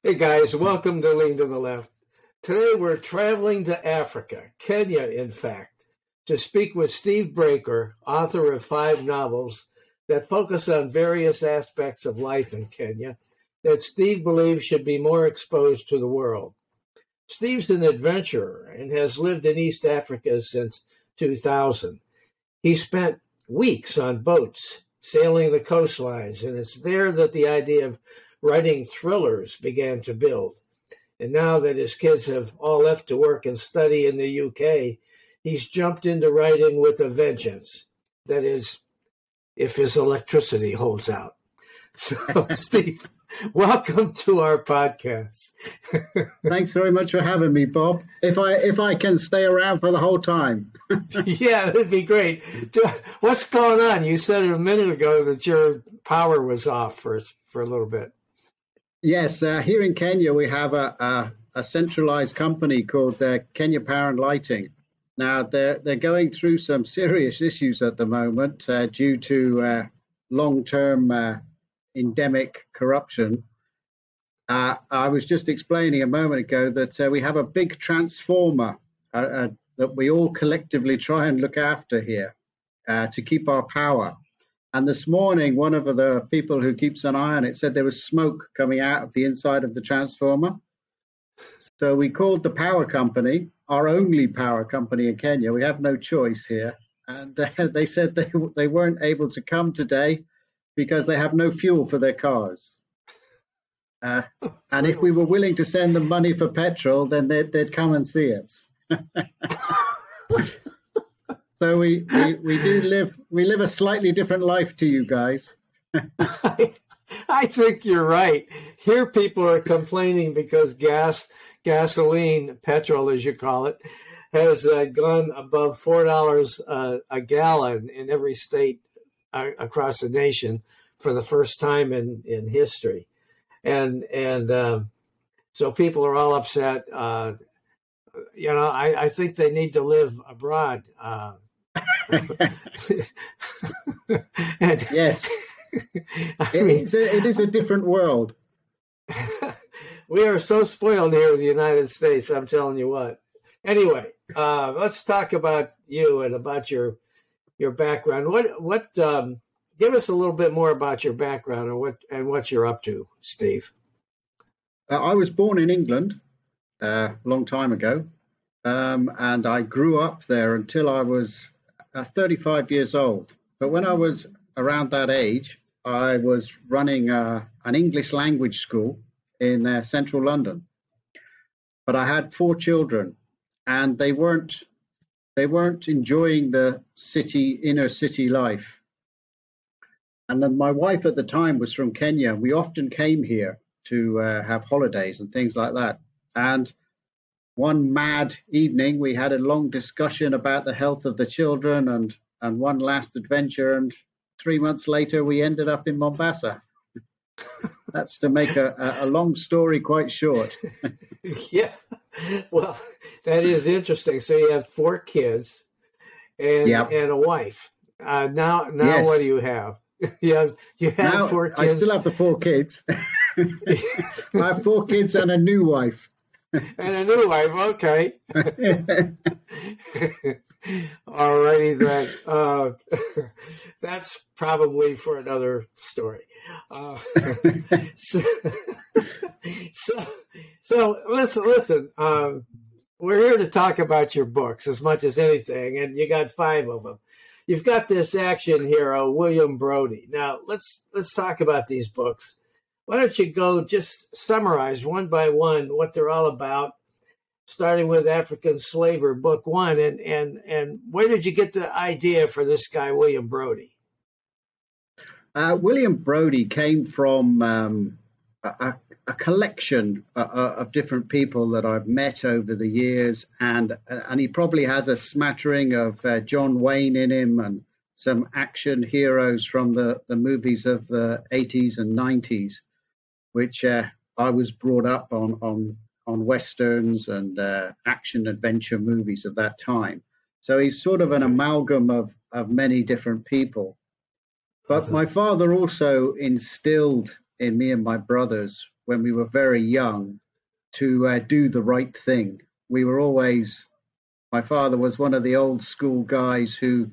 Hey guys, welcome to Lean to the Left. Today we're traveling to Africa, Kenya in fact, to speak with Steve Breaker, author of 5 novels that focus on various aspects of life in Kenya that Steve believes should be more exposed to the world. Steve's an adventurer and has lived in East Africa since 2000. He spent weeks on boats sailing the coastlines, and it's there that the idea of writing thrillers began to build. And now that his kids have all left to work and study in the UK, he's jumped into writing with a vengeance. That is, if his electricity holds out. So, Steve, welcome to our podcast. Thanks very much for having me, Bob. If I can stay around for the whole time. Yeah, that'd be great. What's going on? You said a minute ago that your power was off for a little bit. Yes, here in Kenya we have a centralized company called Kenya Power and Lighting. Now they're going through some serious issues at the moment due to long-term endemic corruption. I was just explaining a moment ago that we have a big transformer that we all collectively try and look after here to keep our power. And this morning, one of the people who keeps an eye on it said there was smoke coming out of the inside of the transformer. So we called the power company, our only power company in Kenya. We have no choice here. And they said they weren't able to come today because they have no fuel for their cars. And if we were willing to send them money for petrol, then they'd come and see us. So we live a slightly different life to you guys. I think you're right. Here people are complaining because gasoline, petrol as you call it, has gone above $4 a gallon in every state across the nation for the first time in history. And so people are all upset. I think they need to live abroad. Yes, it is a different world. We are so spoiled here in the United States, I'm telling you what. Anyway, let's talk about you and about your background. What give us a little bit more about your background and what you're up to, Steve. I was born in England a long time ago, and I grew up there until I was 35 years old. But when I was around that age, I was running an English language school in central London. But I had 4 children, and they weren't enjoying the inner city life. And then my wife at the time was from Kenya. We often came here to have holidays and things like that. And one mad evening, we had a long discussion about the health of the children and one last adventure. And 3 months later, we ended up in Mombasa. That's to make a long story quite short. Yeah, well, that is interesting. So you have 4 kids and a wife. Now, yes. What do you have? You have now, 4 kids. I still have the 4 kids. I have 4 kids and a new wife. And a new wife, okay. Alrighty then. That's probably for another story. So listen. We're here to talk about your books as much as anything, and you got 5 of them. You've got this action hero, William Brodie. Now let's talk about these books. Why don't you go just summarize one by one what they're all about, starting with African Slaver, book 1, and where did you get the idea for this guy, William Brodie? William Brodie came from a collection of different people that I've met over the years, and he probably has a smattering of John Wayne in him and some action heroes from the movies of the 80s and 90s. Which I was brought up on westerns and action adventure movies of that time. So he's sort of an amalgam of many different people. But my father also instilled in me and my brothers when we were very young to do the right thing. We were always, my father was one of the old school guys who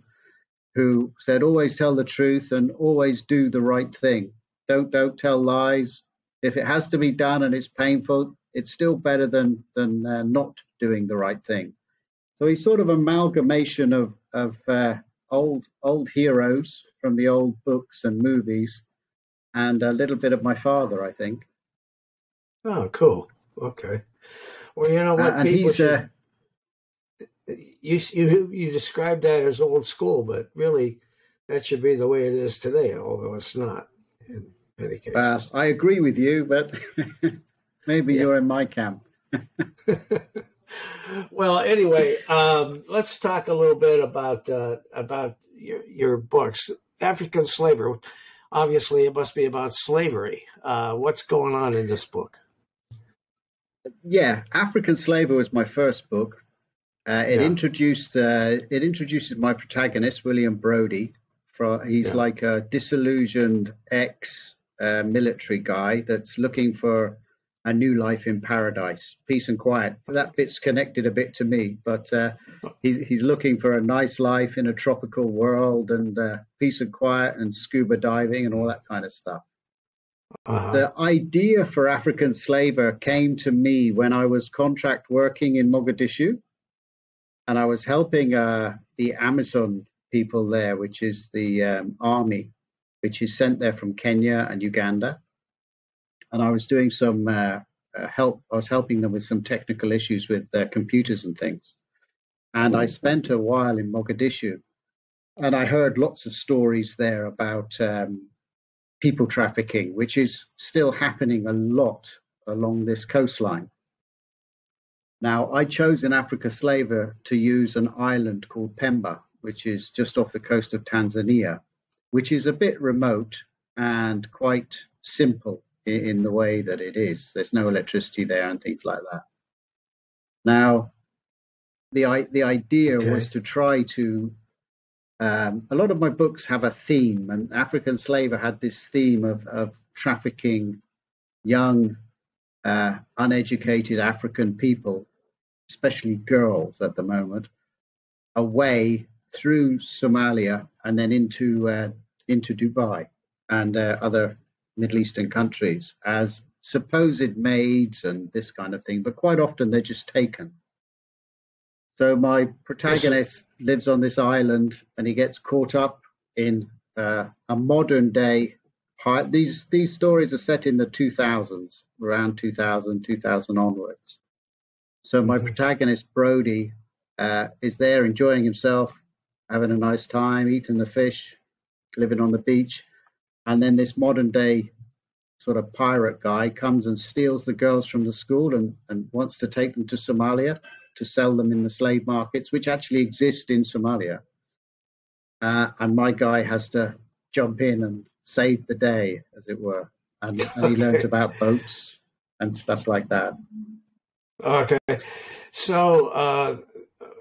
said, always tell the truth and always do the right thing. Don't tell lies. If it has to be done and it's painful, it's still better than not doing the right thing. So he's sort of amalgamation of old heroes from the old books and movies, and a little bit of my father, I think. Oh, cool. Okay. Well, you know what? And people he's you described that as old school, but really that should be the way it is today, although it's not in many cases. I agree with you, but maybe you're in my camp. Well, anyway, let's talk a little bit about your books. African Slavery. Obviously, it must be about slavery. What's going on in this book? Yeah, African Slavery was my first book. It introduces my protagonist, William Brodie. He's like a disillusioned ex-military guy that's looking for a new life in paradise, peace and quiet. That bit's connected a bit to me, but he's looking for a nice life in a tropical world and peace and quiet and scuba diving and all that kind of stuff. The idea for African Slaver came to me when I was contract working in Mogadishu, and I was helping the Amazon people there, which is the army, which is sent there from Kenya and Uganda. And I was doing some help. I was helping them with some technical issues with their computers and things. And I spent a while in Mogadishu, and I heard lots of stories there about people trafficking, which is still happening a lot along this coastline. Now, I chose in Africa Slaver to use an island called Pemba, which is just off the coast of Tanzania, which is a bit remote and quite simple in the way that it is. There's no electricity there and things like that. Now, the idea was to try to, a lot of my books have a theme, and African Slaver had this theme of trafficking young, uneducated African people, especially girls at the moment, away through Somalia and then into Dubai and other Middle Eastern countries as supposed maids and this kind of thing, but quite often they're just taken. So my protagonist lives on this island and he gets caught up in a modern day. These stories are set in the 2000s, around 2000 onwards. So my protagonist, Brodie, is there enjoying himself, having a nice time, eating the fish, living on the beach. And then this modern day sort of pirate guy comes and steals the girls from the school and wants to take them to Somalia to sell them in the slave markets, which actually exist in Somalia. And my guy has to jump in and save the day, as it were. And he learns about boats and stuff like that. Okay. So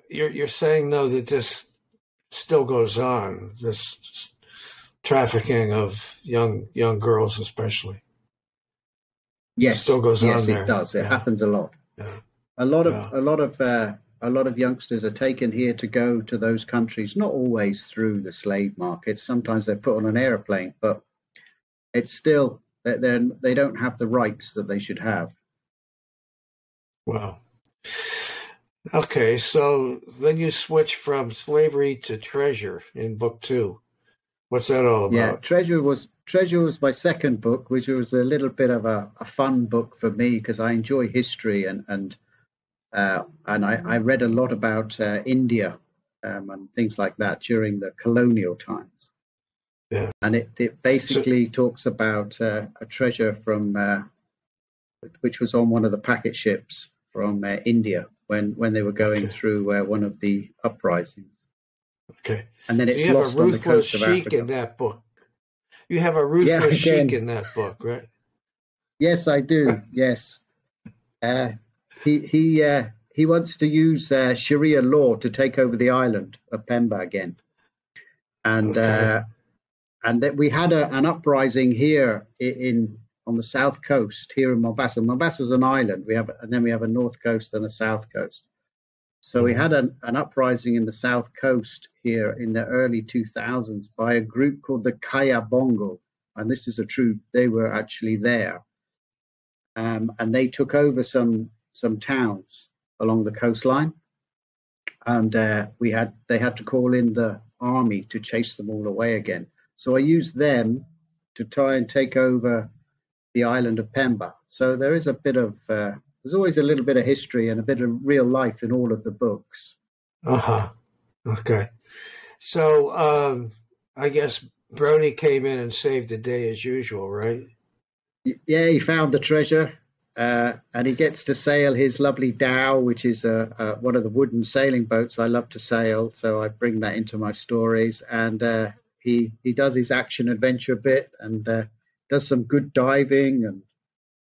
you're saying, though, that this still goes on, this trafficking of young girls, especially. Yes, it still goes on there. It does. It happens a lot. Yeah. A lot of youngsters are taken here to go to those countries. Not always through the slave markets. Sometimes they're put on an airplane, but it's still they don't have the rights that they should have. Wow. Okay, so then you switch from slavery to treasure in book 2. What's that all about? Yeah, Treasure was my second book, which was a little bit of a fun book for me because I enjoy history and I read a lot about India and things like that during the colonial times. Yeah, and it basically talks about a treasure from which was on one of the packet ships from India when they were going through one of the uprisings. Okay. And then it's lost on the coast of Africa. In that book. You have a ruthless sheik in that book, right? Yes, I do. Yes. He wants to use Sharia law to take over the island of Pemba again. And that we had an uprising here on on the south coast here in Mombasa. Mombasa is an island. And then we have a north coast and a south coast. So we had an uprising in the south coast here in the early 2000s by a group called the Kaya Bongo, and this is they were actually there, and they took over some towns along the coastline, and they had to call in the army to chase them all away again. So I used them to try and take over the island of Pemba. So there is a bit of there's always a little bit of history and a bit of real life in all of the books. Okay. So I guess Brody came in and saved the day as usual, right? Yeah, he found the treasure, and he gets to sail his lovely dhow, which is one of the wooden sailing boats I love to sail. So I bring that into my stories, and he does his action adventure bit and does some good diving and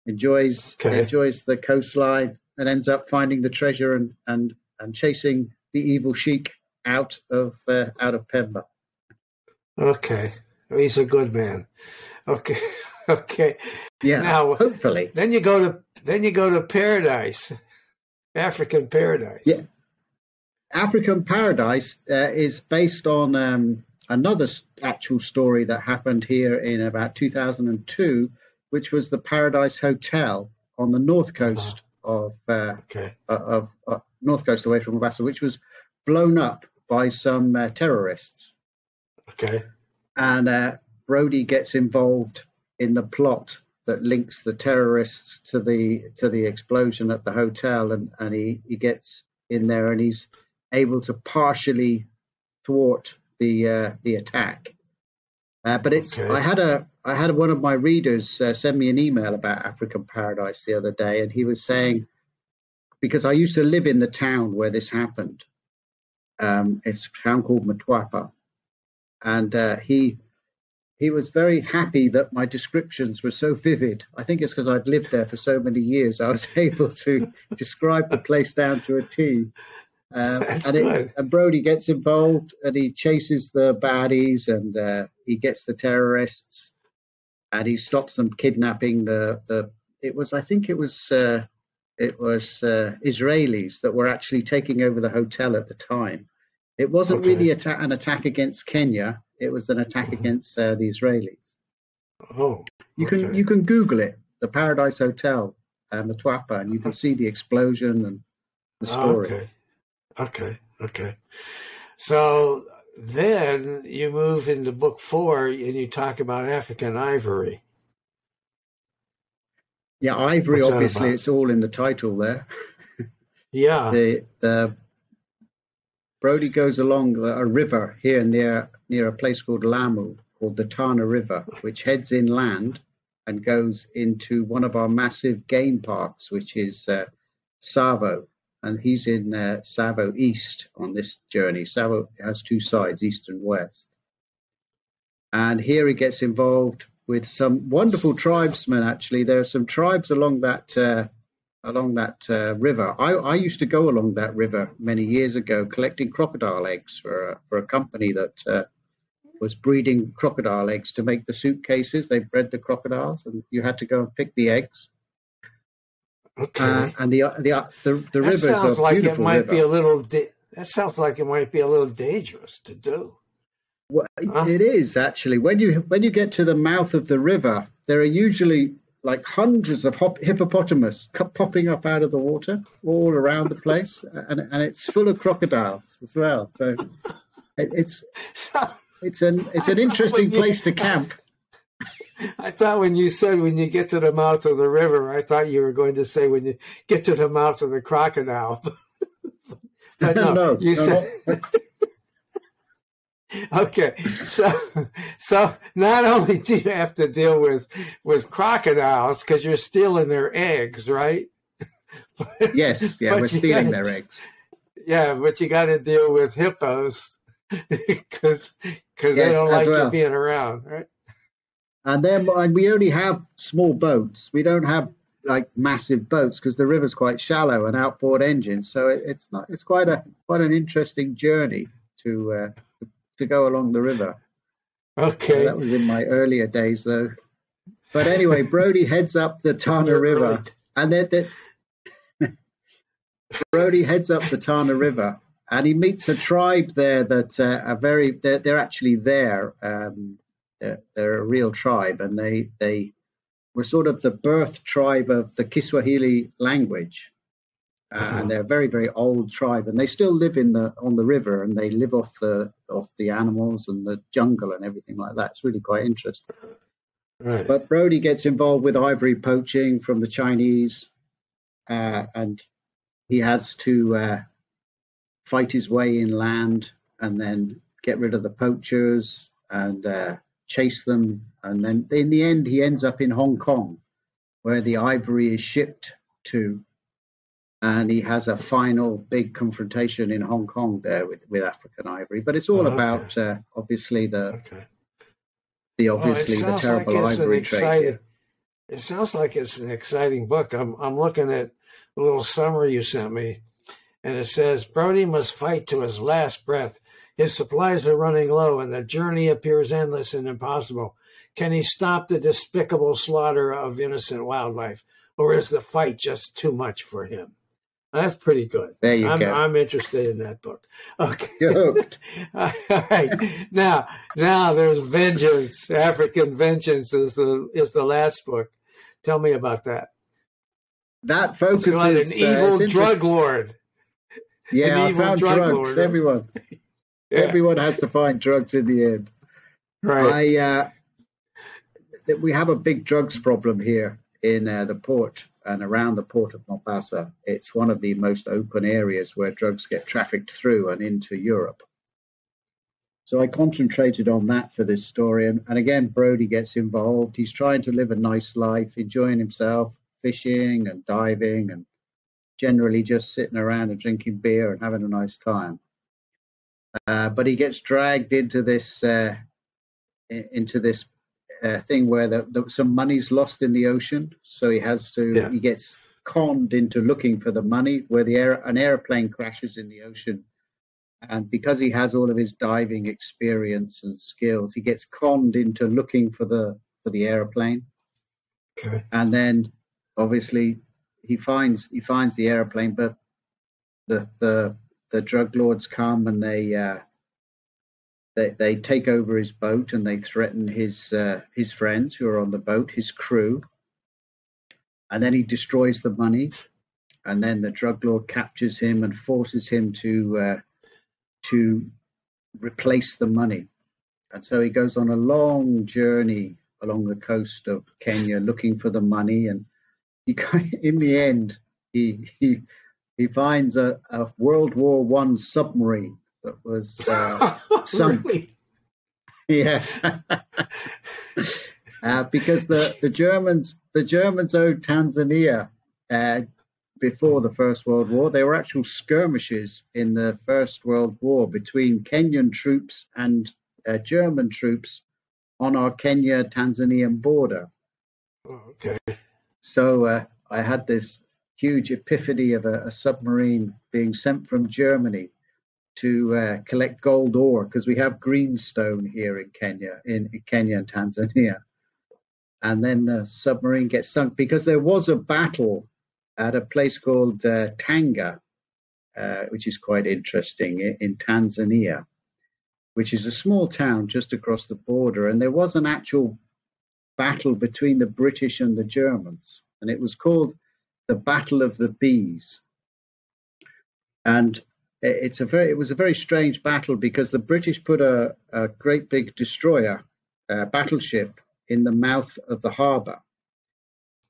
enjoys the coastline, and ends up finding the treasure and chasing the evil sheik out of Pemba. Okay, he's a good man. Okay, okay. Yeah. Now, hopefully, then you go to Paradise, African Paradise. Yeah, African Paradise is based on another actual story that happened here in about 2002. Which was the Paradise Hotel on the north coast of north coast away from Mombasa, which was blown up by some terrorists. Okay. And Brody gets involved in the plot that links the terrorists to the explosion at the hotel, and he gets in there and he's able to partially thwart the attack. But it's I had one of my readers send me an email about African Paradise the other day, and he was saying, because I used to live in the town where this happened, it's a town called Mtwapa, and he was very happy that my descriptions were so vivid. I think it's because I'd lived there for so many years. I was able to describe the place down to a T. And Brody gets involved, and he chases the baddies, and he gets the terrorists, and he stops them kidnapping it was Israelis that were actually taking over the hotel at the time. It wasn't really an attack against Kenya. It was an attack against the Israelis. Oh, you can Google it, the Paradise Hotel, Mtwapa, and you can see the explosion and the story. Okay. So then you move into book 4 and you talk about African ivory. Yeah, ivory, obviously, it's all in the title there. Yeah. The Brody goes along a river here near a place called Lamu, called the Tana River, which heads inland and goes into one of our massive game parks, which is Savo. And he's in Savo East on this journey. Savo has two sides, east and west. And here he gets involved with some wonderful tribesmen, actually. There are some tribes along that river. I used to go along that river many years ago collecting crocodile eggs for a company that was breeding crocodile eggs to make the suitcases. They bred the crocodiles, and you had to go and pick the eggs. Okay. And the rivers are like beautiful. That sounds like it might be a little dangerous to do. Well, it is actually. When you get to the mouth of the river, there are usually like hundreds of hippopotamus popping up out of the water all around the place, and it's full of crocodiles as well. So it's an interesting place to camp. I thought when you said when you get to the mouth of the river, I thought you were going to say when you get to the mouth of the crocodile. But no, you said. Okay, so not only do you have to deal with crocodiles because you're stealing their eggs, right? Yes, we're stealing their eggs. Yeah, but you got to deal with hippos because they don't like you being around, right? And then we only have small boats. We don't have like massive boats because the river's quite shallow and outboard engines. So it's quite an interesting journey to go along the river. Okay. That was in my earlier days, though. But anyway, Brody heads up the Tana River, and then Brody heads up the Tana River, and he meets a tribe there that they're actually there. They're a real tribe, and they were sort of the birth tribe of the Kiswahili language. And they're a very, very old tribe, and they still live on the river, and they live off the animals and the jungle and everything like that. It's really quite interesting. Right. But Brody gets involved with ivory poaching from the Chinese, and he has to fight his way inland and then get rid of the poachers and chase them. And then in the end, he ends up in Hong Kong, where the ivory is shipped to. And he has a final big confrontation in Hong Kong there with African ivory. But it's all about obviously the terrible ivory trade. It sounds like it's an exciting book. I'm looking at the little summary you sent me, and it says Brody must fight to his last breath. His supplies are running low, and the journey appears endless and impossible. Can he stop the despicable slaughter of innocent wildlife, or is the fight just too much for him? That's pretty good. There you go. I'm interested in that book. Okay. Good. All right. Now there's Vengeance. African Vengeance is the last book. Tell me about that. That focuses on an evil drug lord. Yeah, I found drugs. Lord. Everyone has to find drugs in the end. Right. We have a big drugs problem here in the port and around the port of Mombasa. It's one of the most open areas where drugs get trafficked through and into Europe. So I concentrated on that for this story. And again, Brody gets involved. He's trying to live a nice life, enjoying himself, fishing and diving, and generally just sitting around and drinking beer and having a nice time. But he gets dragged into this thing where some money's lost in the ocean. So he gets conned into looking for the money, where an airplane crashes in the ocean. And because he has all of his diving experience and skills, he gets conned into looking for the airplane. Okay. And then obviously he finds the airplane, but the drug lords come and they take over his boat, and they threaten his friends who are on the boat, his crew. And then he destroys the money, and then the drug lord captures him and forces him to replace the money. And so he goes on a long journey along the coast of Kenya looking for the money, and in the end he finds a World War I submarine that was sunk. Really? Yeah. Because the Germans owed Tanzania before the First World War. There were actual skirmishes in the First World War between Kenyan troops and German troops on our Kenya-Tanzanian border. Okay. So I had this huge epiphany of a submarine being sent from Germany to collect gold ore, because we have greenstone here in Kenya and Tanzania. And then the submarine gets sunk because there was a battle at a place called Tanga, which is quite interesting, in Tanzania, which is a small town just across the border. And there was an actual battle between the British and the Germans, and it was called the Battle of the Bees. And it was a very strange battle, because the British put a great big destroyer, battleship, in the mouth of the harbour,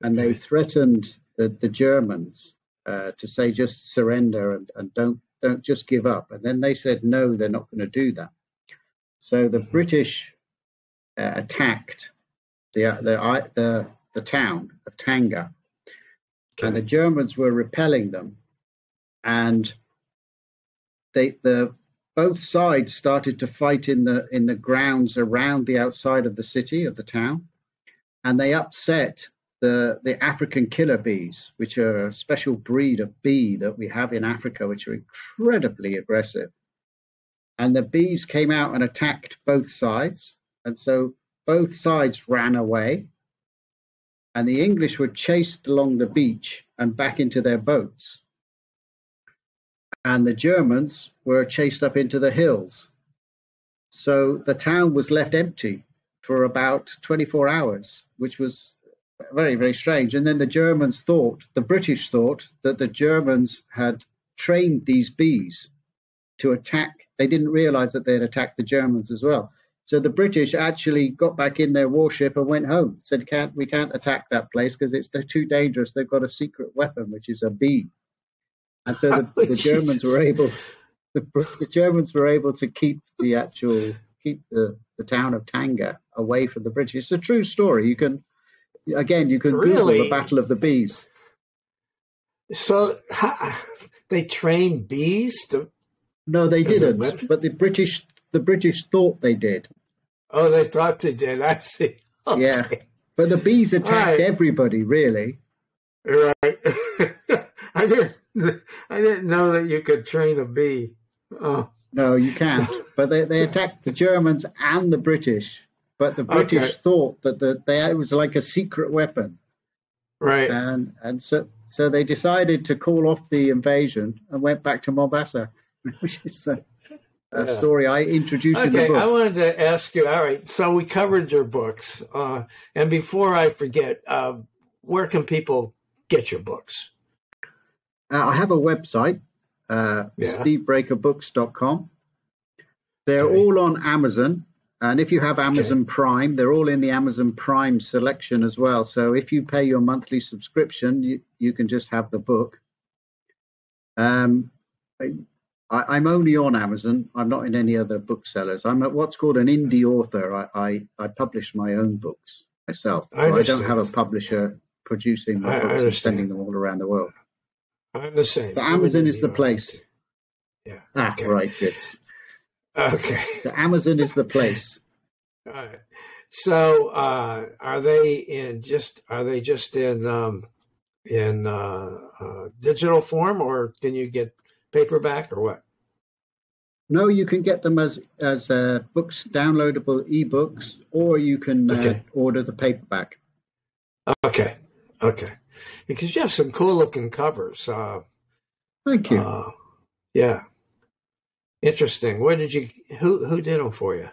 and they threatened the Germans to say just surrender and don't just give up. And then they said no, they're not going to do that. So the British attacked the town of Tanga, and the Germans were repelling them, and both sides started to fight in the grounds around the outside of the city, of the town, and they upset the African killer bees, which are a special breed of bee that we have in Africa, which are incredibly aggressive. And the bees came out and attacked both sides, and so both sides ran away, and the English were chased along the beach and back into their boats. And the Germans were chased up into the hills. So the town was left empty for about 24 hours, which was very, very strange. And then the British thought that the Germans had trained these bees to attack. They didn't realize that they had attacked the Germans as well. So the British actually got back in their warship and went home. Said, we can't attack that place because they're too dangerous. They've got a secret weapon, which is a bee. And so the Germans were able, the Germans were able to keep the town of Tanga away from the British. It's a true story. You can Google the Battle of the Bees. So they trained bees to? No, they didn't. But the British thought they did. Oh, they thought they did. I see. Okay. Yeah, but the bees attacked everybody, really. Right. I didn't know that you could train a bee. Oh. No, you can't. But they attacked the Germans and the British. But the British thought that it was like a secret weapon. Right. And so they decided to call off the invasion and went back to Mombasa, which is a story I introduced in the book. I wanted to ask you, all right, so we covered your books. And before I forget, where can people get your books? I have a website, stevebreakerbooks.com. They're all on Amazon. And if you have Amazon Prime, they're all in the Amazon Prime selection as well. So if you pay your monthly subscription, you can just have the book. I'm only on Amazon. I'm not in any other booksellers. I'm what's called an indie author. I publish my own books myself. I don't have a publisher producing my books and sending them all around the world. I'm the same. But Amazon is the place. Yeah. Okay. Right. It's okay. So Amazon is the place. All right. So, are they just in digital form, or can you get paperback, or what? No, you can get them as books, downloadable ebooks, or you can order the paperback. Okay. Because you have some cool looking covers. Thank you. Yeah. Interesting. Who did them for you?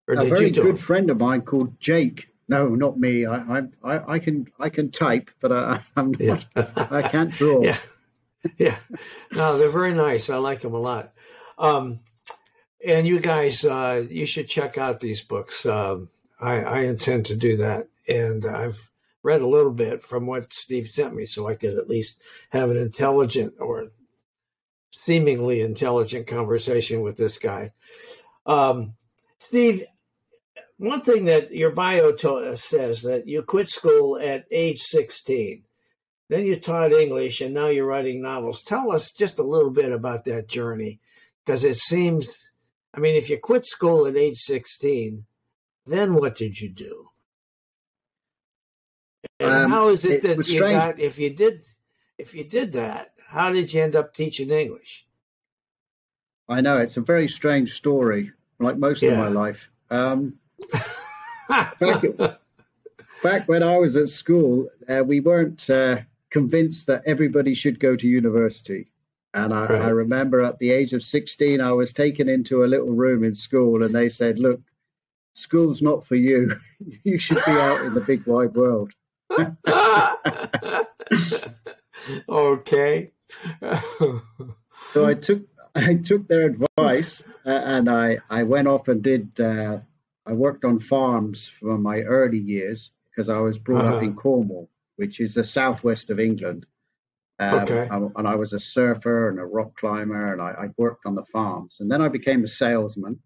Or a very good friend of mine called Jake. No, not me. I can type, but I'm not. I can't draw. Yeah. No, they're very nice. I like them a lot. And you guys, you should check out these books. I intend to do that, and I've read a little bit from what Steve sent me, so I could at least have an intelligent or seemingly intelligent conversation with this guy. Steve, one thing that your bio says that you quit school at age 16. Then you taught English, and now you're writing novels. Tell us just a little bit about that journey, because it seems, if you quit school at age 16, then what did you do? And how is it that you got, if you did that, how did you end up teaching English? I know, it's a very strange story, like most of my life. Back when I was at school, we weren't convinced that everybody should go to university. And I remember at the age of 16, I was taken into a little room in school, and they said, look, school's not for you. You should be out in the big wide world. Okay. So I took their advice, and I went off and did. I worked on farms for my early years because I was brought up in Cornwall, which is the southwest of England. And I was a surfer and a rock climber, and I worked on the farms. And then I became a salesman.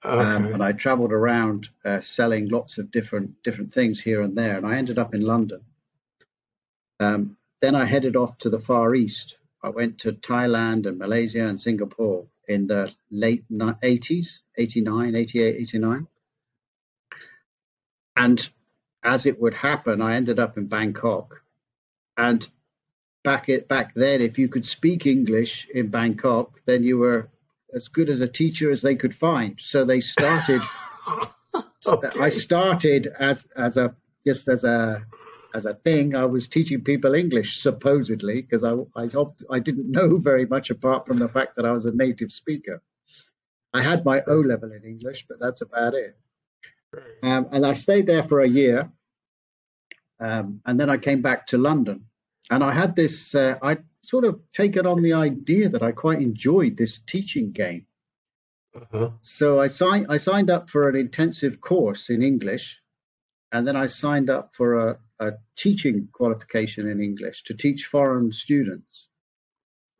And I traveled around selling lots of different things here and there. And I ended up in London. Then I headed off to the Far East. I went to Thailand and Malaysia and Singapore in the late 80s, 89, 88, 89. And as it would happen, I ended up in Bangkok. And back then, if you could speak English in Bangkok, then you were as good as a teacher as they could find. So they started. I started as just as a thing, I was teaching people English supposedly because I didn't know very much apart from the fact that I was a native speaker. I had my O level in English, but that's about it. And I stayed there for a year, and then I came back to London. And I had this. I'd sort of taken on the idea that I quite enjoyed this teaching game. So I signed up for an intensive course in English, and then I signed up for a teaching qualification in English to teach foreign students.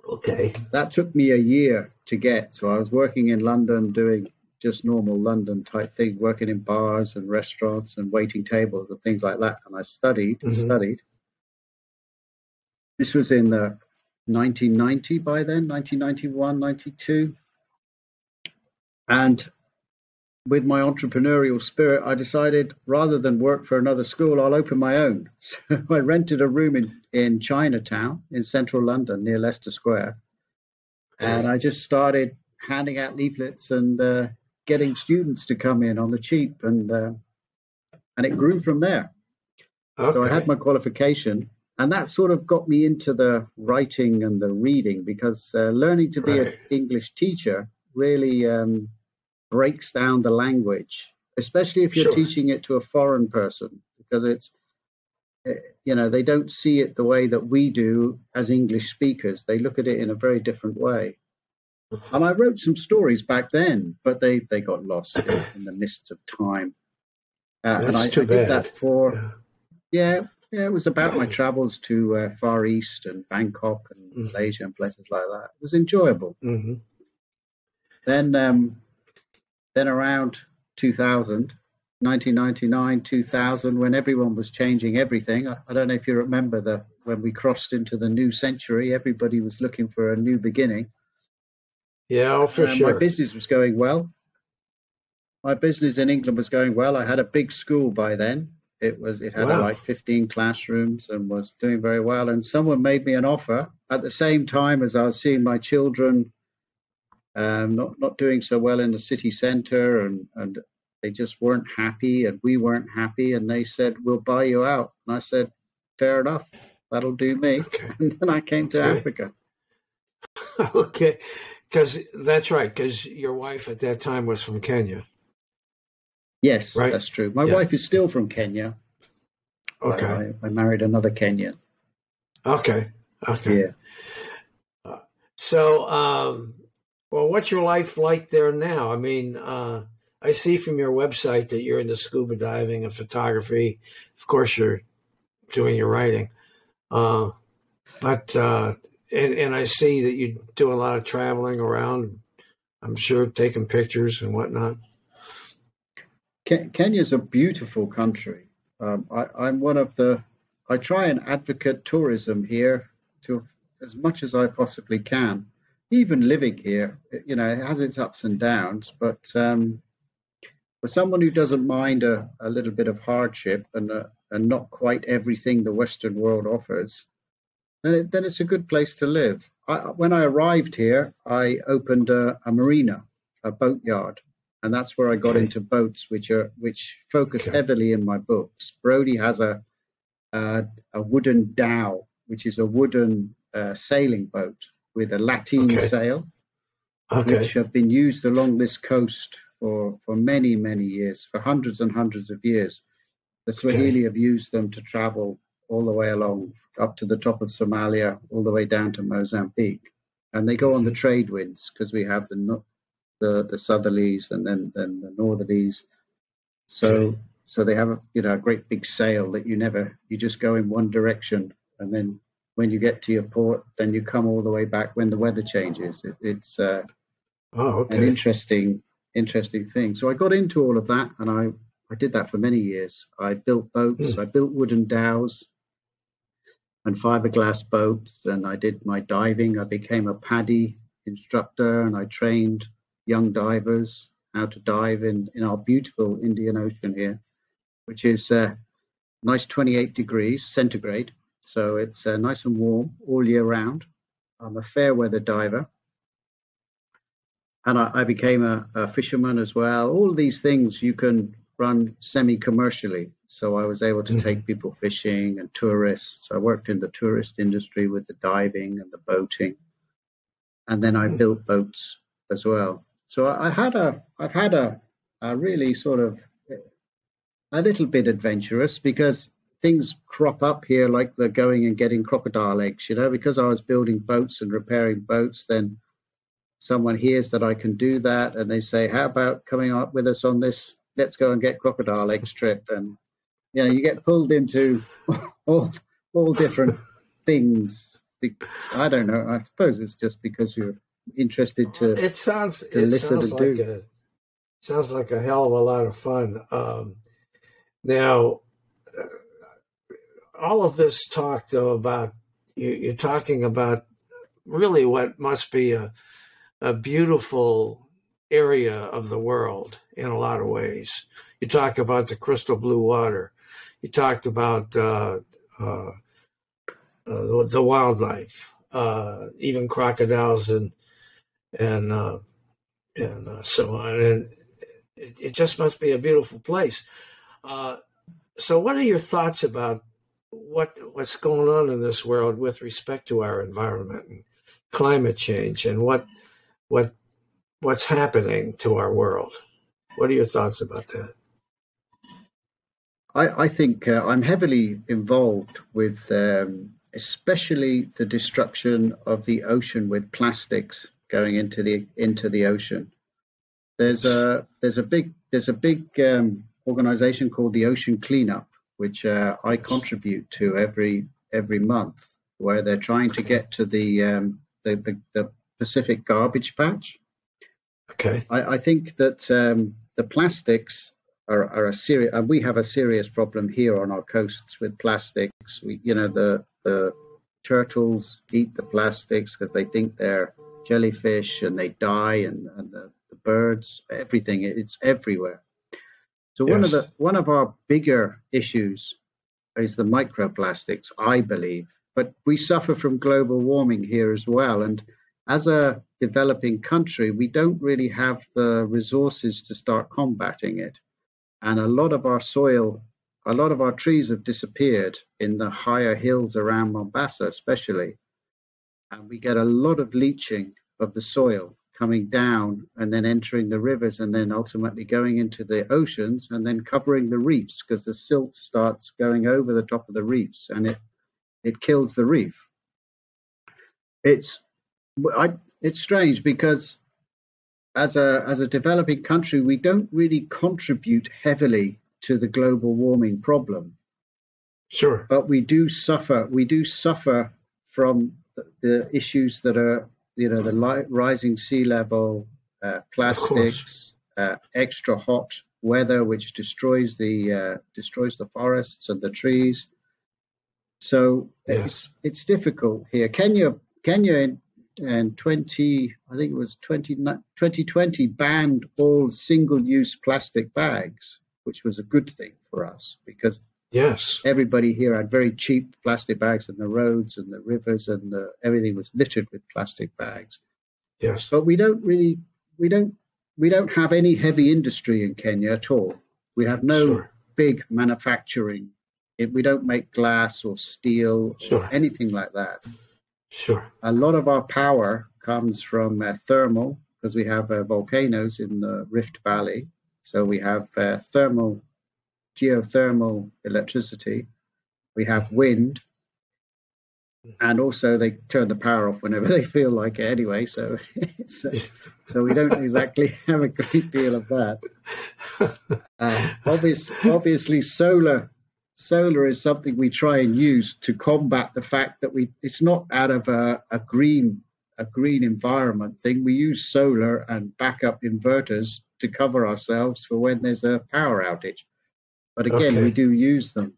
Okay. That took me a year to get. So I was working in London doing just normal London type thing, working in bars and restaurants and waiting tables and things like that. And I studied and studied. This was in 1990 by then, 1991, 92. And with my entrepreneurial spirit, I decided rather than work for another school, I'll open my own. So I rented a room in Chinatown in central London near Leicester Square. And I just started handing out leaflets and getting students to come in on the cheap. And it grew from there. Okay. So I had my qualification. And that sort of got me into the writing and the reading because learning to be an English teacher really breaks down the language, especially if you're teaching it to a foreign person, because it's, they don't see it the way that we do as English speakers. They look at it in a very different way. And I wrote some stories back then, but they got lost in the mists of time. And I did that for, it was about my travels to Far East and Bangkok and Malaysia and places like that. It was enjoyable. Then around 2000, 1999, 2000, when everyone was changing everything, I don't know if you remember when we crossed into the new century, everybody was looking for a new beginning. Yeah, for sure. My business was going well. My business in England was going well. I had a big school by then. It had like 15 classrooms and was doing very well. And someone made me an offer at the same time as I was seeing my children not doing so well in the city centre, and they just weren't happy, and we weren't happy, and they said, we'll buy you out. And I said, fair enough, that'll do me. Okay. And then I came to Africa. Okay, because that's right, because your wife at that time was from Kenya. Yes, right? That's true. My wife is still from Kenya. Okay. I married another Kenyan. Okay. Yeah. Well, what's your life like there now? I mean, I see from your website that you're into scuba diving and photography. Of course, you're doing your writing. And I see that you do a lot of traveling around, I'm sure, taking pictures and whatnot. Kenya's a beautiful country. I try and advocate tourism here to as much as I possibly can. Even living here, it has its ups and downs, but for someone who doesn't mind a little bit of hardship and not quite everything the Western world offers, then it's a good place to live. When I arrived here, I opened a marina, a boatyard, and that's where I got into boats, which focus heavily in my books. Brody has a wooden dhow, which is a wooden sailing boat with a lateen sail, which have been used along this coast for many, many years, for hundreds and hundreds of years. The Swahili have used them to travel all the way along, up to the top of Somalia, all the way down to Mozambique. And they go on the trade winds because we have the southerlies and then the northerlies. So they have a great big sail that you just go in one direction, and then when you get to your port, then you come all the way back when the weather changes. It's an interesting thing. So I got into all of that, and I did that for many years. I built boats, I built wooden dhows and fiberglass boats, and I did my diving. I became a PADI instructor, and I trained young divers how to dive in our beautiful Indian Ocean here, which is nice 28 degrees centigrade. So it's nice and warm all year round. I'm a fair weather diver. And I became a fisherman as well. All of these things you can run semi-commercially. So I was able to take people fishing and tourists. I worked in the tourist industry with the diving and the boating, and then I built boats as well. So I've had a really sort of a little bit adventurous, because things crop up here, like the going and getting crocodile eggs, because I was building boats and repairing boats. Then someone hears that I can do that, and they say, how about coming up with us on this, let's go and get crocodile eggs trip? And you get pulled into all different things. I don't know, I suppose it's just because you're interested to listen and do. Sounds like a hell of a lot of fun. Now, all of this talk, though, about you're talking about really what must be a beautiful area of the world in a lot of ways. You talk about the crystal blue water. You talked about the wildlife, even crocodiles and so on. And it just must be a beautiful place. So what are your thoughts about what's going on in this world with respect to our environment and climate change, and what's happening to our world? What are your thoughts about that? I think I'm heavily involved with especially the destruction of the ocean with plastics going into the ocean. There's a big organization called the Ocean Cleanup, which I contribute to every month, where they're trying to get to the Pacific garbage patch. Okay. I think that the plastics are a serious, and we have a serious problem here on our coasts with plastics. The turtles eat the plastics because they think they're jellyfish, and they die, and the birds, everything, it's everywhere. So yes. One of our bigger issues is the microplastics, I believe. But we suffer from global warming here as well. And as a developing country, we don't really have the resources to start combating it. And a lot of our trees have disappeared in the higher hills around Mombasa, especially. And we get a lot of leaching of the soil coming down and then entering the rivers, and then ultimately going into the oceans, and then covering the reefs, because the silt starts going over the top of the reefs, and it kills the reef. It's strange, because as a developing country, we don't really contribute heavily to the global warming problem. Sure. But we do suffer from the issues that are, the rising sea level, plastics, extra hot weather, which destroys the forests and the trees. So yes. It's difficult here. Kenya in 2020 banned all single-use plastic bags, which was a good thing for us, because yes, everybody here had very cheap plastic bags, and the roads and the rivers and everything was littered with plastic bags. Yes, but we don't have any heavy industry in Kenya at all. We have no big manufacturing. We don't make glass or steel or anything like that. Sure. A lot of our power comes from thermal, because we have volcanoes in the Rift Valley. So we have geothermal electricity. We have wind. And also they turn the power off whenever they feel like it anyway. So we don't exactly have a great deal of that. Obviously, solar is something we try and use to combat the fact that it's not out of a green environment thing. We use solar and backup inverters to cover ourselves for when there's a power outage. But again, we do use them.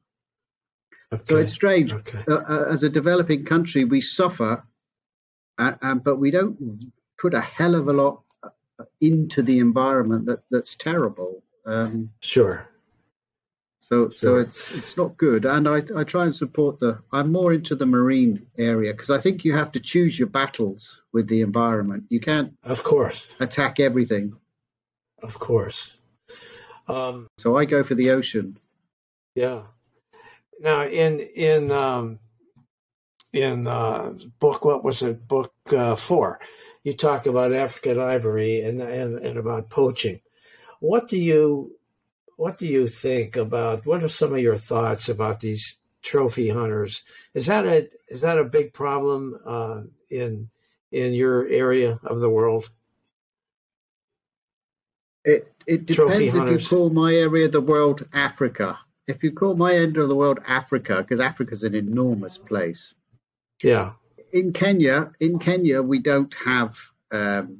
Okay. So it's strange. Okay. As a developing country, we suffer, but we don't put a hell of a lot into the environment that's terrible. Sure. So it's not good. And I try and support I'm more into the marine area, because I think you have to choose your battles with the environment. You can't, of course, attack everything. Of course. So I go for the ocean. Yeah. Now, in book, what was it? Book 4, you talk about African ivory and about poaching. What do you think about? What are some of your thoughts about these trophy hunters? Is that a big problem in your area of the world? It Trophy depends if you hunters. call my area of the world Africa. If you call my end of the world Africa, because Africa's an enormous place. Yeah. In Kenya, we don't have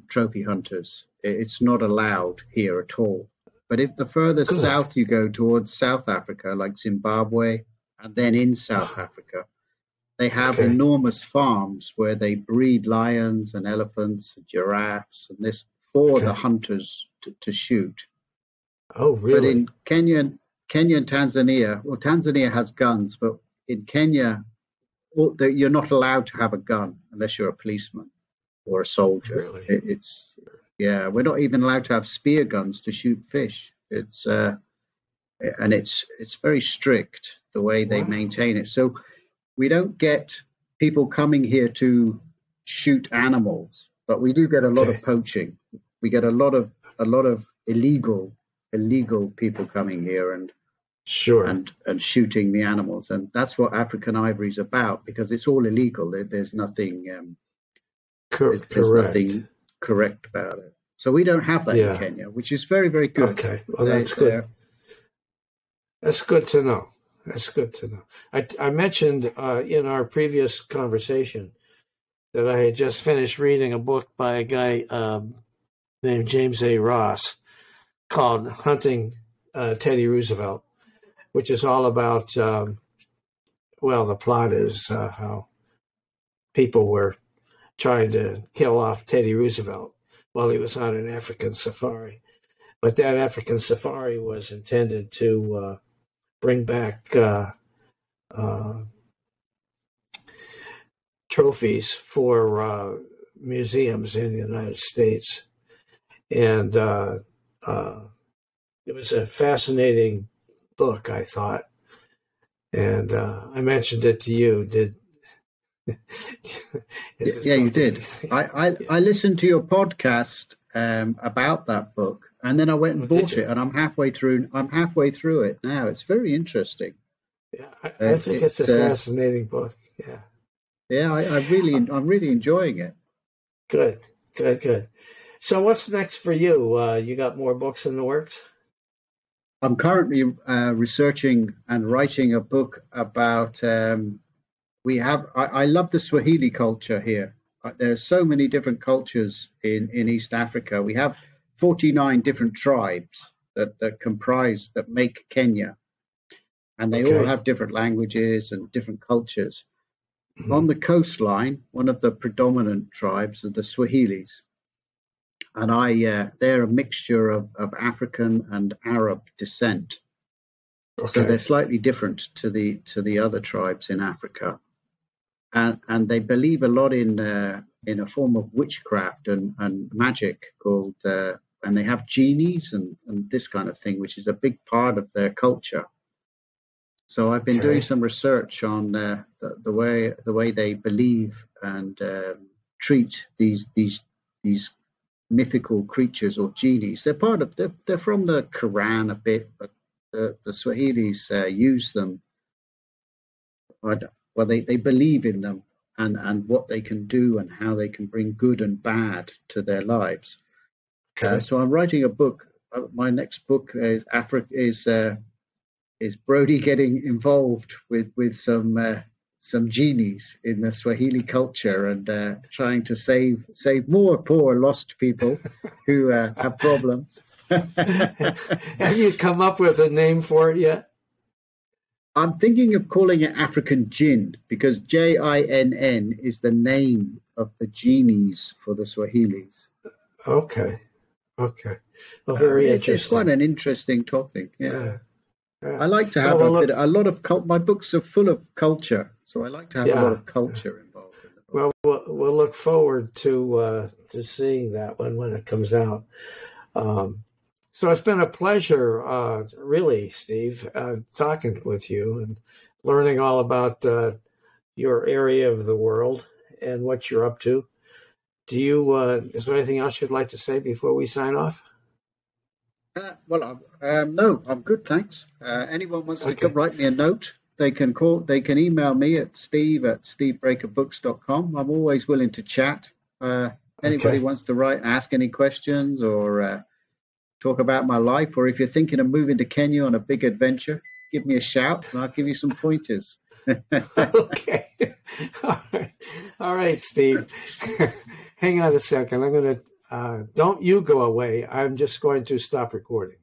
trophy hunters. It's not allowed here at all. But if the further Good. south you go towards South Africa, like Zimbabwe, and then in South Africa, they have Okay. enormous farms where they breed lions and elephants and giraffes and this for the Okay. hunters to shoot. Oh, But really? in Kenya and Tanzania, well, Tanzania has guns, but in Kenya, you're not allowed to have a gun unless you're a policeman or a soldier. Really? It's yeah, we're not even allowed to have spear guns to shoot fish. It's very strict the way they Wow. maintain it. So we don't get people coming here to shoot animals, but we do get a lot of Okay. poaching. We get a lot of illegal people coming here Sure. and shooting the animals, and that's what African ivory is about because it's all illegal. There's nothing there's Correct. nothing correct about it. So we don't have that in Yeah. Kenya, which is very very good. Okay. Well, They that's good. they're That's good to know. That's good to know. I mentioned in our previous conversation that I had just finished reading a book by a guy named James A. Ross called Hunting Teddy Roosevelt, which is all about, well, the plot is how people were trying to kill off Teddy Roosevelt while he was on an African safari. But that African safari was intended to bring back uh, trophies for museums in the United States. And uh, it was a fascinating book, I thought. And I mentioned it to you. Is it Yeah, you something you did. think? Yeah. I listened to your podcast about that book, and then I went Oh, and did bought it, you? and I'm halfway through. I'm halfway through it now. It's very interesting. Yeah, I think it's a It's fascinating book. Yeah. Yeah, I'm really enjoying it. Good, good, good. So what's next for you? You got more books in the works? I'm currently researching and writing a book about. I love the Swahili culture here. There are so many different cultures in East Africa. We have 49 different tribes that make Kenya, and they all Okay. have different languages and different cultures. On Mhm. the coastline, one of the predominant tribes are the Swahilis, and they're a mixture of African and Arab descent. So they're Okay. slightly different to the other tribes in Africa, and they believe a lot in a form of witchcraft and magic called, and they have genies and this kind of thing, which is a big part of their culture. So I've been doing Okay. some research on the way they believe and treat these mythical creatures or genies. They're from the Quran a bit, but the Swahilis use them. Well, they believe in them and what they can do and how they can bring good and bad to their lives. Okay. So I'm writing a book. My next book is Brody getting involved with some genies in the Swahili culture and trying to save more poor lost people who have problems. Have you come up with a name for it yet? I'm thinking of calling it African Jinn because Jinn is the name of the genies for the Swahilis. Okay. Okay. Well, But very it's quite interesting. an interesting topic. Yeah, Yeah. Yeah. I like to Well, have we'll look. a lot of my books are full of culture, so I like to have a lot Yeah. of culture involved in the book. Well, we'll look forward to seeing that one when it comes out. Um, So it's been a pleasure, really, Steve, talking with you and learning all about your area of the world and what you're up to. Is there anything else you'd like to say before we sign off? No, I'm good, thanks. Anyone wants to write me a note, they can email me at steve@stevebreakerbooks.com. I'm always willing to chat. Anybody wants to write, ask any questions or talk about my life, or if you're thinking of moving to Kenya on a big adventure, give me a shout and I'll give you some pointers. Okay. All right, Steve. Hang on a second. I'm going to, don't you go away. I'm just going to stop recording.